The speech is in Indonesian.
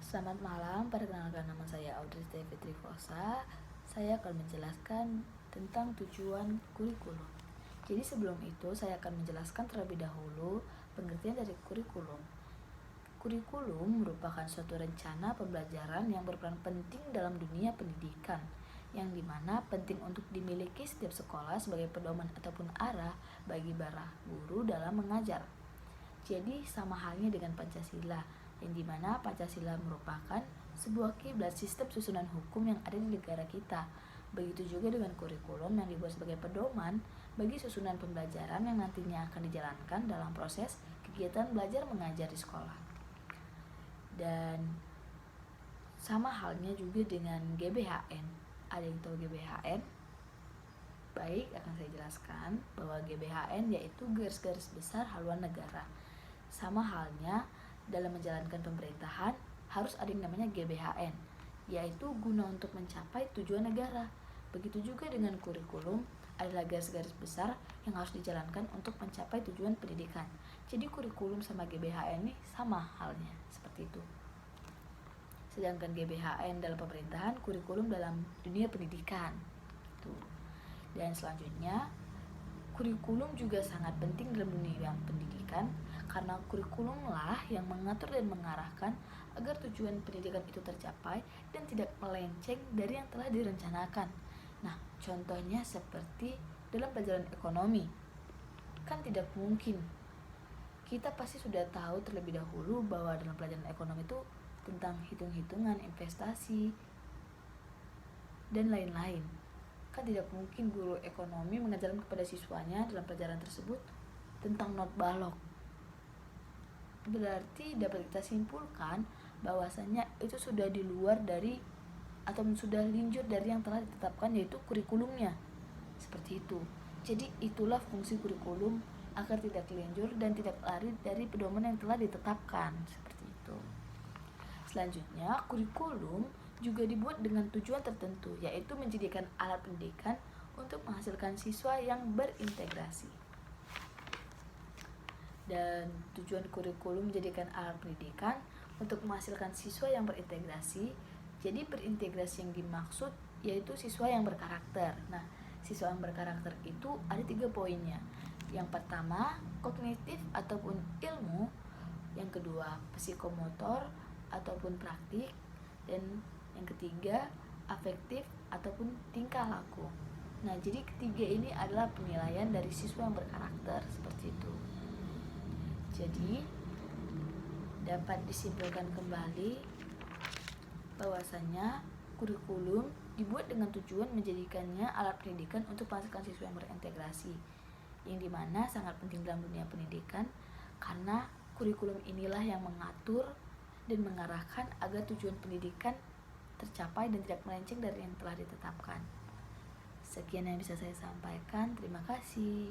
Selamat malam, perkenalkan nama saya Audrey Fitri Fosa. Saya akan menjelaskan tentang tujuan kurikulum. Jadi sebelum itu saya akan menjelaskan terlebih dahulu pengertian dari kurikulum. Kurikulum merupakan suatu rencana pembelajaran yang berperan penting dalam dunia pendidikan, yang dimana penting untuk dimiliki setiap sekolah sebagai pedoman ataupun arah bagi para guru dalam mengajar. Jadi sama halnya dengan Pancasila, yang dimana Pancasila merupakan sebuah kiblat sistem susunan hukum yang ada di negara kita. Begitu juga dengan kurikulum yang dibuat sebagai pedoman bagi susunan pembelajaran yang nantinya akan dijalankan dalam proses kegiatan belajar mengajar di sekolah. Dan sama halnya juga dengan GBHN. Ada yang tahu GBHN? Baik, akan saya jelaskan bahwa GBHN yaitu garis-garis besar haluan negara. Sama halnya dalam menjalankan pemerintahan harus ada yang namanya GBHN, yaitu guna untuk mencapai tujuan negara. Begitu juga dengan kurikulum adalah garis-garis besar yang harus dijalankan untuk mencapai tujuan pendidikan. Jadi kurikulum sama GBHN ini sama halnya, seperti itu. Sedangkan GBHN dalam pemerintahan, kurikulum dalam dunia pendidikan. Dan selanjutnya, kurikulum juga sangat penting dalam dunia pendidikan karena kurikulumlah yang mengatur dan mengarahkan agar tujuan pendidikan itu tercapai dan tidak melenceng dari yang telah direncanakan. Nah, contohnya seperti dalam pelajaran ekonomi. Kan tidak mungkin. Kita pasti sudah tahu terlebih dahulu bahwa dalam pelajaran ekonomi itu tentang hitung-hitungan, investasi, dan lain-lain. Kan tidak mungkin guru ekonomi mengajarkan kepada siswanya dalam pelajaran tersebut tentang not balok. Berarti dapat kita simpulkan bahwasanya itu sudah di luar dari atau sudah linjur dari yang telah ditetapkan, yaitu kurikulumnya. Seperti itu. Jadi itulah fungsi kurikulum, agar tidak linjur dan tidak lari dari pedoman yang telah ditetapkan. Seperti itu. Selanjutnya, kurikulum juga dibuat dengan tujuan tertentu, yaitu menjadikan alat pendidikan untuk menghasilkan siswa yang berintegrasi. Dan tujuan kurikulum menjadikan alat pendidikan untuk menghasilkan siswa yang berintegrasi. Jadi berintegrasi yang dimaksud yaitu siswa yang berkarakter. Nah, siswa yang berkarakter itu ada 3 poinnya. Yang pertama, kognitif ataupun ilmu. Yang kedua, psikomotor ataupun praktik. Dan yang ketiga, afektif ataupun tingkah laku. Nah, jadi ketiga ini adalah penilaian dari siswa yang berkarakter, seperti itu. Jadi dapat disimpulkan kembali bahwasanya kurikulum dibuat dengan tujuan menjadikannya alat pendidikan untuk menghasilkan siswa yang berintegrasi, yang dimana sangat penting dalam dunia pendidikan karena kurikulum inilah yang mengatur dan mengarahkan agar tujuan pendidikan tercapai dan tidak melenceng dari yang telah ditetapkan. Sekian yang bisa saya sampaikan. Terima kasih.